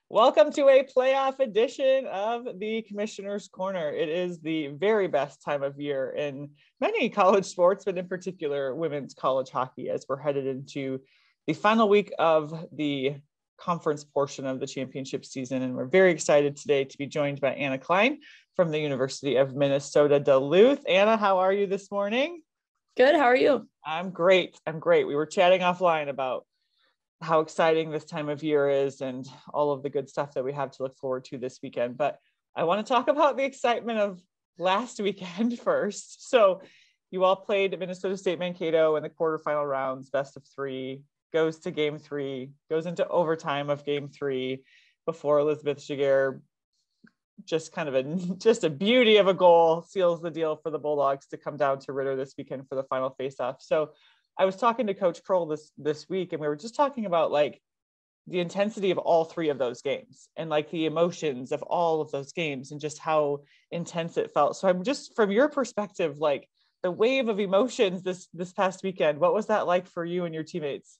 Welcome to a playoff edition of the Commissioner's Corner. It is the very best time of year in many college sports, but in particular women's college hockey, as we're headed into the final week of the conference portion of the championship season. And we're very excited today to be joined by Anna Klein from the University of Minnesota Duluth. Anna, how are you this morning? Good. How are you? I'm great. We were chatting offline about how exciting this time of year is and all of the good stuff that we have to look forward to this weekend. But I want to talk about the excitement of last weekend first. So you all played Minnesota State Mankato in the quarterfinal rounds, best of three, goes to game three, goes into overtime of game three before Elizabeth Jaguar, just kind of a beauty of a goal, seals the deal for the Bulldogs to come down to Ritter this weekend for the final faceoff. So I was talking to Coach Kroll this week, and we were just talking about like the intensity of all three of those games and like the emotions of all of those games and just how intense it felt. So I'm just, from your perspective, like the wave of emotions this past weekend, what was that like for you and your teammates?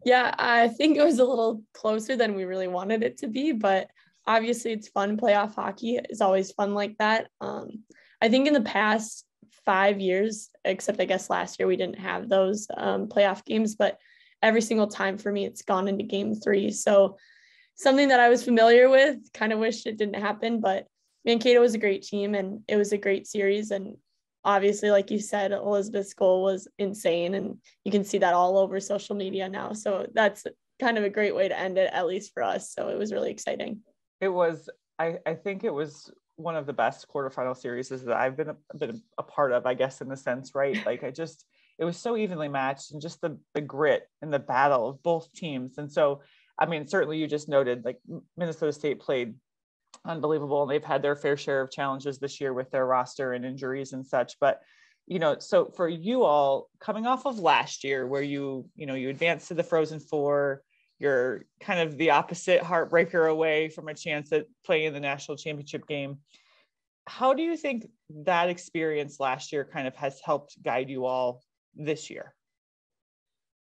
Yeah, I think it was a little closer than we really wanted it to be, but obviously it's fun. Playoff hockey is always fun like that. I think in the past 5 years, except I guess last year we didn't have those playoff games, but every single time for me it's gone into game three. So something that I was familiar with, kind of wished it didn't happen, but Mankato was a great team and it was a great series. And obviously, like you said, Elizabeth's goal was insane, and you can see that all over social media now. So that's kind of a great way to end it, at least for us. So it was really exciting. It was, I think it was one of the best quarterfinal series that I've been a part of, I guess, in the sense, right? Like it was so evenly matched, and just the grit and the battle of both teams. And so, I mean, certainly you just noted like Minnesota State played unbelievable, and they've had their fair share of challenges this year with their roster and injuries and such. But, so for you all coming off of last year where you advanced to the Frozen Four, you're kind of the opposite heartbreaker away from a chance at playing in the national championship game. How do you think that experience last year kind of has helped guide you all this year?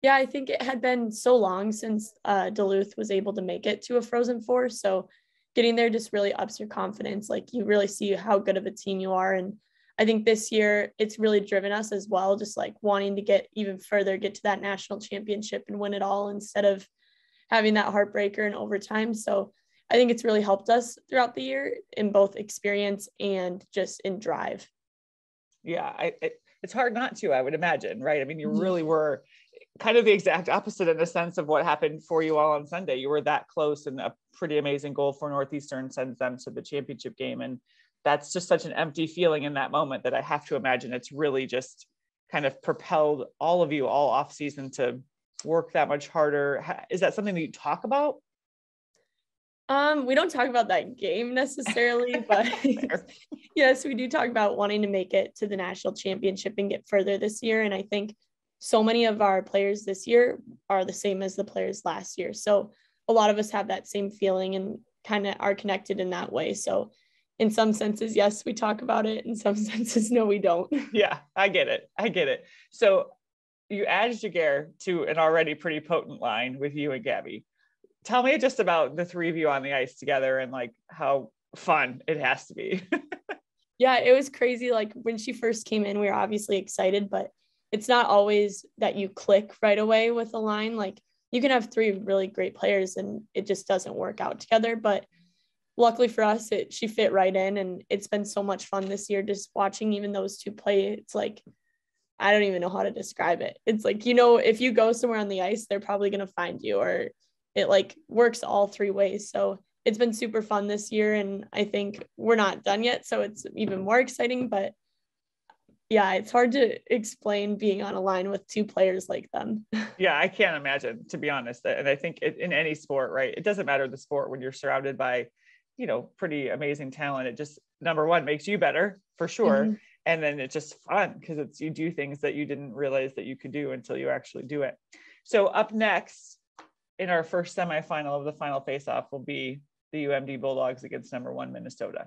Yeah, I think it had been so long since Duluth was able to make it to a Frozen Four. So getting there just really ups your confidence. Like you really see how good of a team you are. And I think this year it's really driven us as well, just like wanting to get even further, get to that national championship and win it all instead of having that heartbreaker in overtime. So I think it's really helped us throughout the year in both experience and just in drive. Yeah, it's hard not to, I would imagine, right? I mean, you really were kind of the exact opposite in the sense of what happened for you all on Sunday. You were that close, and a pretty amazing goal for Northeastern sends them to the championship game. And that's just such an empty feeling in that moment that I have to imagine it's really just kind of propelled all of you all off season to work that much harder. Is that something that you talk about? We don't talk about that game necessarily, but yes, we do talk about wanting to make it to the national championship and get further this year. And I think so many of our players this year are the same as the players last year. So a lot of us have that same feeling and kind of are connected in that way. So in some senses, yes, we talk about it. In some senses, no, we don't. Yeah, I get it. So you add Jaguar to an already pretty potent line with you and Gabby. Tell me just about the three of you on the ice together and like how fun it has to be. Yeah, it was crazy. Like when she first came in, we were obviously excited, but it's not always that you click right away with a line. Like you can have three really great players and it just doesn't work out together. But luckily for us, she fit right in, and it's been so much fun this year just watching even those two play. It's like, I don't even know how to describe it. It's like, if you go somewhere on the ice, they're probably going to find you, or it like works all three ways. So it's been super fun this year, and I think we're not done yet. So it's even more exciting, but yeah, it's hard to explain being on a line with two players like them. Yeah, I can't imagine, to be honest. And I think in any sport, right, it doesn't matter the sport, when you're surrounded by, pretty amazing talent, it just, number one, makes you better for sure. Mm-hmm. And then it's just fun because you do things that you didn't realize that you could do until you actually do it. So up next in our first semifinal of the final faceoff will be the UMD Bulldogs against number one Minnesota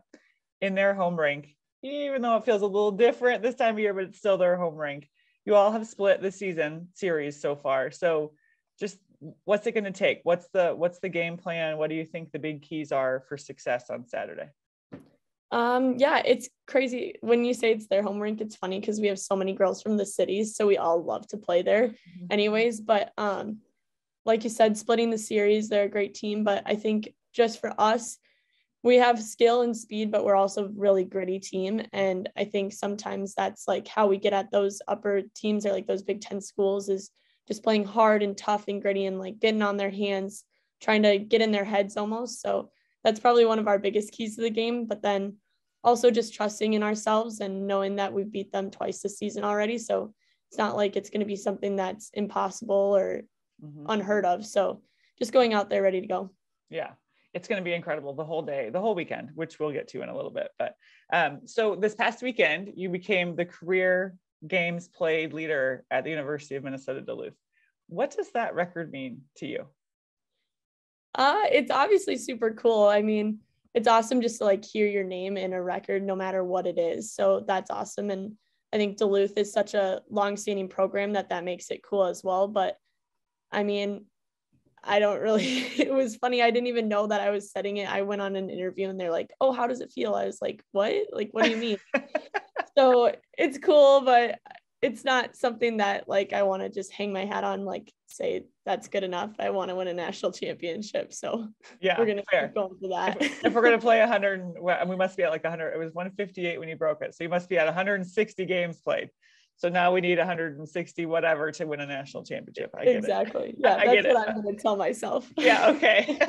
in their home rink. Even though it feels a little different this time of year, but it's still their home rink. You all have split the season series so far. So just what's it going to take? What's the game plan? What do you think the big keys are for success on Saturday? Yeah, it's crazy when you say it's their home rink. It's funny because we have so many girls from the cities, so we all love to play there anyways. But like you said, splitting the series, they're a great team, but I think just for us, we have skill and speed, but we're also a really gritty team. And I think sometimes that's like how we get at those upper teams or like those Big Ten schools, is just playing hard and tough and gritty and like getting on their hands, trying to get in their heads almost. So that's probably one of our biggest keys to the game. But then also just trusting in ourselves and knowing that we've beat them twice this season already. So it's not like it's going to be something that's impossible or unheard of. So just going out there ready to go. Yeah, it's going to be incredible the whole day, the whole weekend, which we'll get to in a little bit. But so this past weekend, you became the career games played leader at the University of Minnesota Duluth. What does that record mean to you? It's obviously super cool. I mean, it's awesome just to like hear your name in a record, no matter what it is. So that's awesome. And I think Duluth is such a long-standing program that makes it cool as well. But I mean, I don't really, it was funny. I didn't even know that I was setting it. I went on an interview and they're like, oh, how does it feel? I was like, what? Like, what do you mean? So it's cool, but it's not something that like I want to just hang my hat on, like say that's good enough. I want to win a national championship. So yeah, we're going to keep going for that. If we're going to play 100, we must be at like 100. It was 158 when you broke it. So you must be at 160 games played. So now we need 160 whatever to win a national championship. I get exactly. It. Yeah, that's what I'm going to tell myself. Yeah, okay.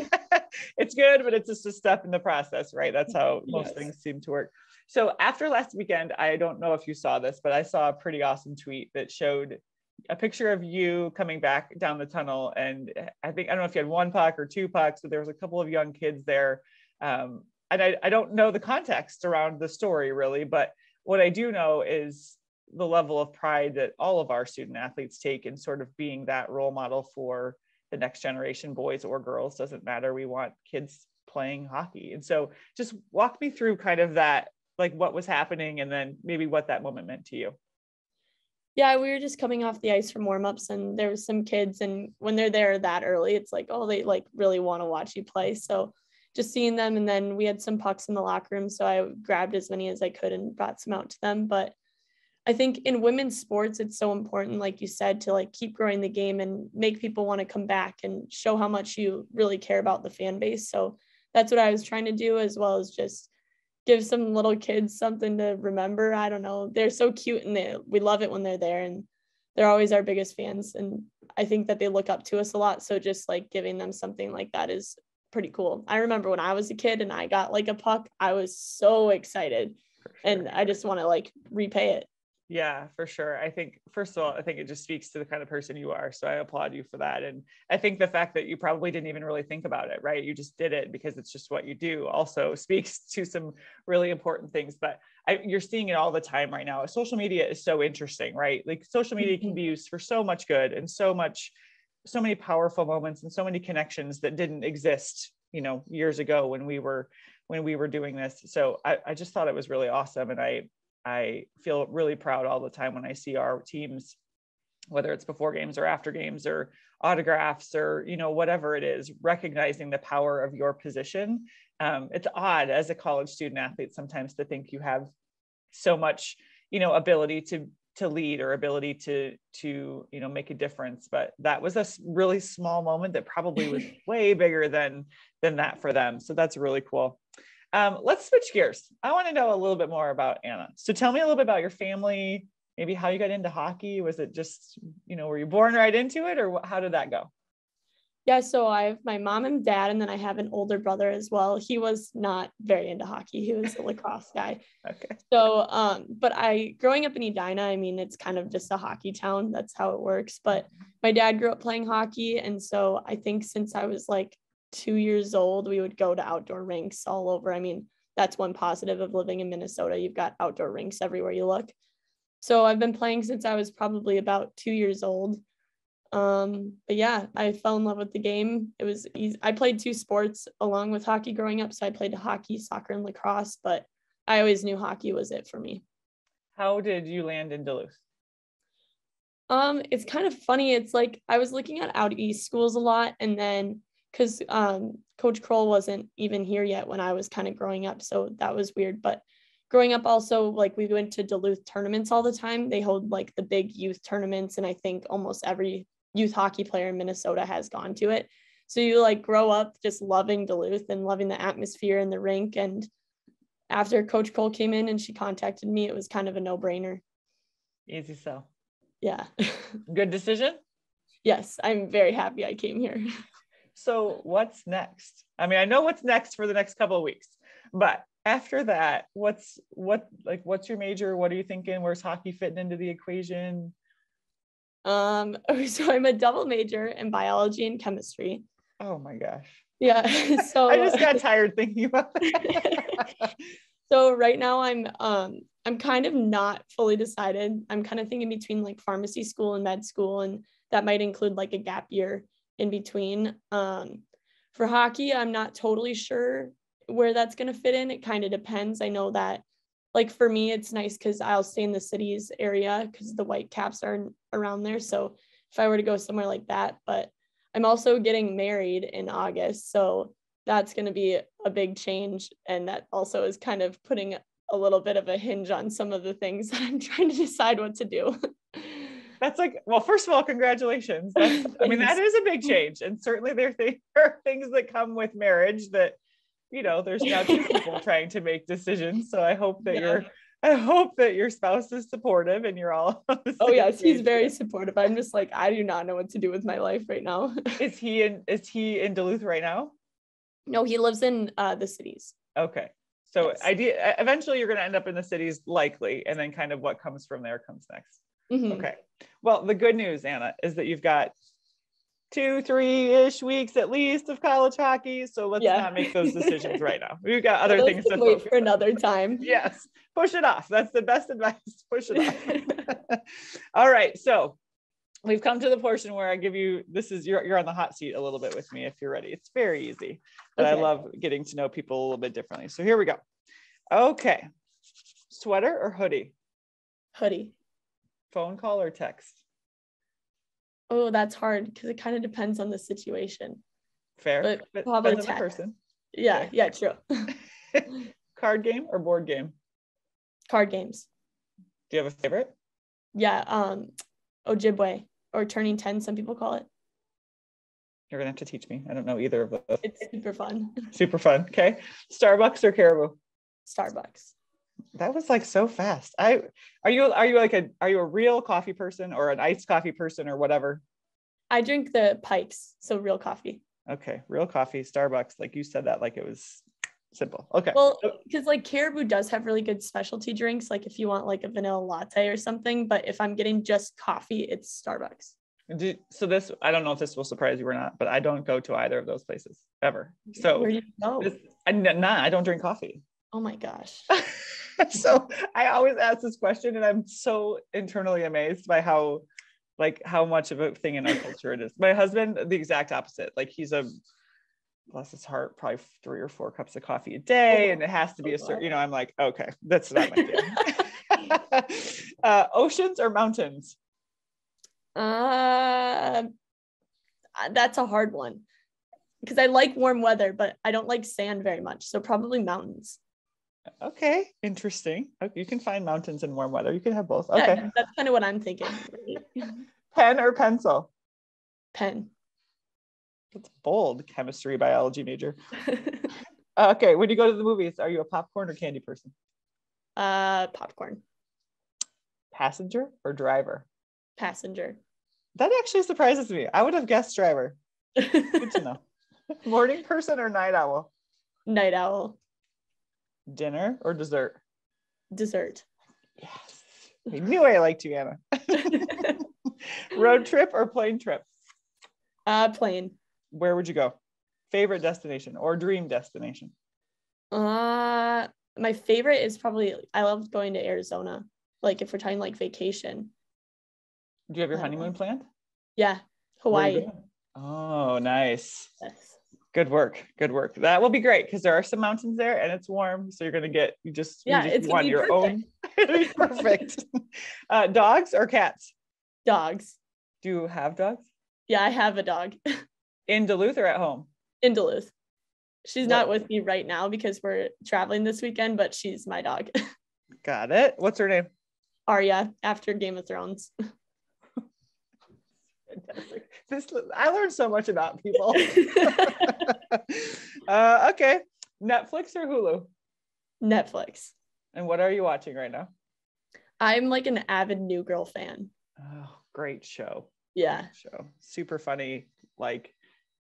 It's good, but it's just a step in the process, right? That's how most things seem to work. So after last weekend, I don't know if you saw this, but I saw a pretty awesome tweet that showed a picture of you coming back down the tunnel. And I don't know if you had one puck or two pucks, but there was a couple of young kids there. And I don't know the context around the story really, but what I do know is the level of pride that all of our student athletes take in sort of being that role model for the next generation, boys or girls, doesn't matter. We want kids playing hockey. And so just walk me through kind of that, like what was happening and then maybe what that moment meant to you. Yeah, we were just coming off the ice from warmups and there was some kids, and when they're there that early, it's like, oh, they like really want to watch you play. So just seeing them, and then we had some pucks in the locker room. So I grabbed as many as I could and brought some out to them. But I think in women's sports, it's so important, like you said, to like keep growing the game and make people want to come back and show how much you really care about the fan base. So that's what I was trying to do, as well as just give some little kids something to remember. I don't know. They're so cute and we love it when they're there, and they're always our biggest fans. And I think that they look up to us a lot. So just like giving them something like that is pretty cool. I remember when I was a kid and I got like a puck, I was so excited and I just want to like repay it. Yeah, for sure. I think, first of all, I think it just speaks to the kind of person you are. So I applaud you for that. And I think the fact that you probably didn't even really think about it, right? You just did it because it's just what you do, also speaks to some really important things. But you're seeing it all the time right now. Social media is so interesting, right? Like social media can be used for so much good and so many powerful moments and so many connections that didn't exist, years ago when we were doing this. So I just thought it was really awesome. And I feel really proud all the time when I see our teams, whether it's before games or after games or autographs or, whatever it is, recognizing the power of your position. It's odd as a college student athlete sometimes to think you have so much, ability to lead or ability to make a difference. But that was a really small moment that probably was way bigger than that for them. So that's really cool. Let's switch gears. I want to know a little bit more about Anna. So tell me a little bit about your family, maybe how you got into hockey. Was it just, were you born right into it, or how did that go? Yeah, so I have my mom and dad, and then I have an older brother as well. He was not very into hockey. He was a lacrosse guy. Okay. So, but growing up in Edina, I mean, it's kind of just a hockey town. That's how it works. But my dad grew up playing hockey. And so I think since I was like 2 years old, we would go to outdoor rinks all over. I mean, that's one positive of living in Minnesota. You've got outdoor rinks everywhere you look. So I've been playing since I was probably about 2 years old. But yeah, I fell in love with the game. It was easy. I played two sports along with hockey growing up. So I played hockey, soccer, and lacrosse, but I always knew hockey was it for me. How did you land in Duluth? It's kind of funny. It's like I was looking at out east schools a lot, and then because Coach Kroll wasn't even here yet when I was kind of growing up, so that was weird. But growing up also, like, we went to Duluth tournaments all the time. They hold like the big youth tournaments, and I think almost every youth hockey player in Minnesota has gone to it. So you like grow up just loving Duluth and loving the atmosphere and the rink. And after Coach Kroll came in and she contacted me, it was kind of a no-brainer. Easy sell. Yeah. Good decision? Yes, I'm very happy I came here. So what's next? I mean, I know what's next for the next couple of weeks, but after that, what's your major? What are you thinking? Where's hockey fitting into the equation? So I'm a double major in biology and chemistry. Oh my gosh. Yeah. So I just got tired thinking about that. So right now I'm kind of not fully decided. I'm kind of thinking between like pharmacy school and med school, and that might include like a gap year in between. For hockey, I'm not totally sure where that's going to fit in. It kind of depends. I know that like for me, it's nice because I'll stay in the cities area because the Whitecaps are around there. So if I were to go somewhere like that, but I'm also getting married in August. So that's going to be a big change. And that also is kind of putting a little bit of a hinge on some of the things that I'm trying to decide what to do. That's like, well, first of all, congratulations. I mean, that is a big change. And certainly there are things that come with marriage that, you know, there's now two people trying to make decisions. So I hope that your spouse is supportive and you're all. Oh yes, he's very supportive. I'm just like, I do not know what to do with my life right now. Is he in Duluth right now? No, he lives in the cities. Okay. So yes. Eventually you're going to end up in the cities likely. And then kind of what comes from there comes next. Mm-hmm. Okay. Well, the good news, Anna, is that you've got 2-3-ish weeks at least of college hockey. So let's not make those decisions right now. We've got other things to wait for another time. Yes. Push it off. That's the best advice. Push it off. All right. So we've come to the portion where I give you, you're on the hot seat a little bit with me if you're ready. It's very easy, but okay. I love getting to know people a little bit differently. So here we go. Okay. Sweater or hoodie? Hoodie. Phone call or text? Oh, that's hard because it kind of depends on the situation. Fair. But probably text. The person. Yeah, okay. Yeah, true. Card game or board game? Card games. Do you have a favorite? Yeah, Ojibwe or Turning 10, some people call it. You're gonna have to teach me. I don't know either of those. It's super fun. Super fun. Okay. Starbucks or Caribou? Starbucks. That was like so fast. Are you a real coffee person or an iced coffee person or whatever? I drink the Pikes, so real coffee. Okay, real coffee, Starbucks. Like you said that like it was simple. Okay. Well, because like Caribou does have really good specialty drinks, like if you want like a vanilla latte or something, but if I'm getting just coffee, it's Starbucks. So this, I don't know if this will surprise you or not, but I don't go to either of those places ever. So where do you go? I don't drink coffee. Oh my gosh. So I always ask this question and I'm so internally amazed by how much of a thing in our culture it is. My husband, the exact opposite. Like he's bless his heart, probably 3 or 4 cups of coffee a day. And it has to be a certain, I'm like, okay, that's not my deal. Oceans or mountains? That's a hard one because I like warm weather, but I don't like sand very much. So probably mountains. Okay, interesting. You can find mountains in warm weather. You can have both. Okay. Yeah, that's kind of what I'm thinking. Pen or pencil? Pen. That's bold. Chemistry, biology major. Okay, when you go to the movies, are you a popcorn or candy person? Popcorn. Passenger or driver? Passenger. That actually surprises me. I would have guessed driver. Good to know. Morning person or night owl? Night owl. Dinner or dessert? Dessert. Yes. I knew I liked you, Anna. Road trip or plane trip? Plane. Where would you go? Favorite destination or dream destination? My favorite is probably, I love going to Arizona. Like if we're talking like vacation. Do you have your honeymoon planned? Yeah. Hawaii. Oh, nice. Yes. Good work. Good work. That will be great because there are some mountains there and it's warm. So you're going to get, it's want your own. It'll be perfect. Dogs or cats? Dogs. Do you have dogs? Yeah, I have a dog. In Duluth or at home? In Duluth. She's not with me right now because we're traveling this weekend, but she's my dog. Got it. What's her name? Arya, after Game of Thrones. I learned so much about people. Okay. Netflix or Hulu? Netflix. And what are you watching right now? I'm like an avid New Girl fan. Oh, great show. Yeah. Show. Super funny. Like,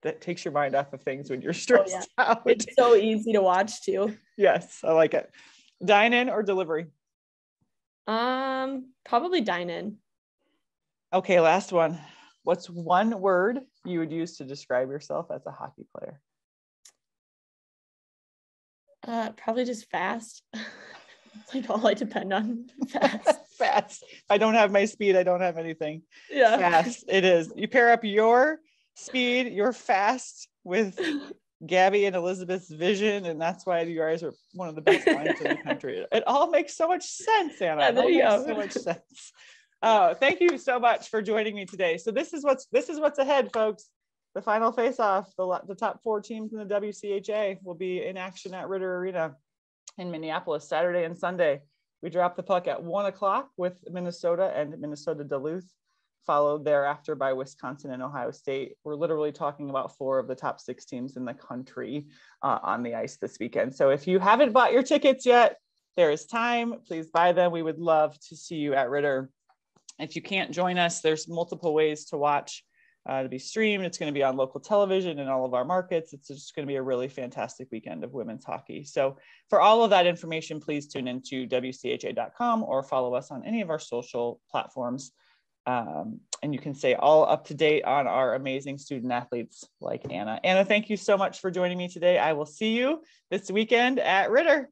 that takes your mind off of things when you're stressed out. It's so easy to watch too. Yes, I like it. Dine in or delivery? Probably dine in. Okay, last one. What's one word you would use to describe yourself as a hockey player? Probably just fast. Like all I depend on. Fast. Fast. If I don't have my speed, I don't have anything. Yeah. Fast. It is. You pair up your speed, your fast with Gabby and Elizabeth's vision, and that's why you guys are one of the best lines in the country. It all makes so much sense, Anna. Yeah, there you go. So much sense. Oh, thank you so much for joining me today. So this is what's ahead, folks. The final face-off, the top 4 teams in the WCHA will be in action at Ritter Arena in Minneapolis Saturday and Sunday. We drop the puck at 1:00 with Minnesota and Minnesota Duluth, followed thereafter by Wisconsin and Ohio State. We're literally talking about 4 of the top 6 teams in the country on the ice this weekend. So if you haven't bought your tickets yet, there is time. Please buy them. We would love to see you at Ritter. If you can't join us, there's multiple ways to watch to be streamed. It's going to be on local television in all of our markets. It's just going to be a really fantastic weekend of women's hockey. So for all of that information, please tune into WCHA.com or follow us on any of our social platforms. And you can stay all up to date on our amazing student athletes like Anna. Anna, thank you so much for joining me today. I will see you this weekend at Ritter.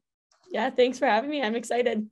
Yeah, thanks for having me. I'm excited.